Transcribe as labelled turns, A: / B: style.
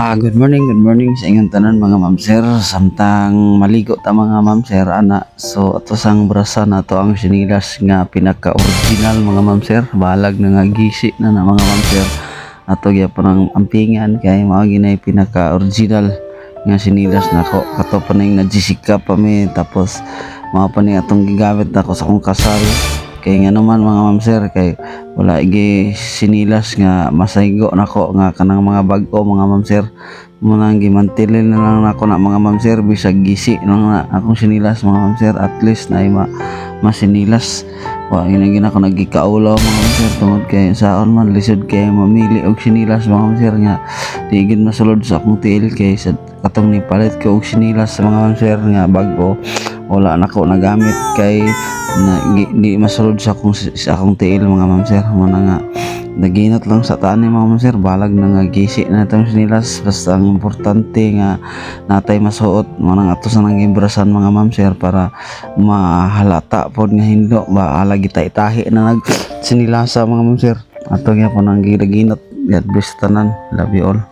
A: Good morning sa inyong tanan mga ma'am sir. Samtang maligo ta mga ma'am sir ana. So ato sang brasa na to ang sinilas nga pinaka-original mga ma'am sir. Balag na nga gisi na mga ma'am sir. Ato gyapon ang ampingan kay mao ginay pinaka-original nga sinilas nako. Kato pa ning nagsisika pa mi tapos mao pa ni atong gigamit nako sa akong kasal. Kay nga naman mga ma'am sir kay wala igi sinilas nga masaygo nako nga kanang mga bag-o mga ma'am sir mo nang gimantilin na lang nako na mga ma'am sir bisag gisi lang na akong sinilas mga ma'am sir at least na masinilas wa ina gina ko nagikaulo mga ma'am sir tungod kay saon man lisod kay mamili og sinilas mga ma'am sir nga di gid masulod sa akong tiil kay sa katong ni palit ko og sinilas sa mga ma'am sir nga bag-o wala nako nagamit kay di masulod sa akong tiil mga ma'am sir mo na nga naginat lang sa taan ni mga ma'am sir balag na nga gisi na itong sinilas basta ang importante nga natay masuot mo nang ato sa nang imbrasan mga ma'am sir para mahalata pod nga hindo ba alagi tahi na nag sinilasa mga ma'am sir ato nga po nang ginaginat God bless tanan love you all.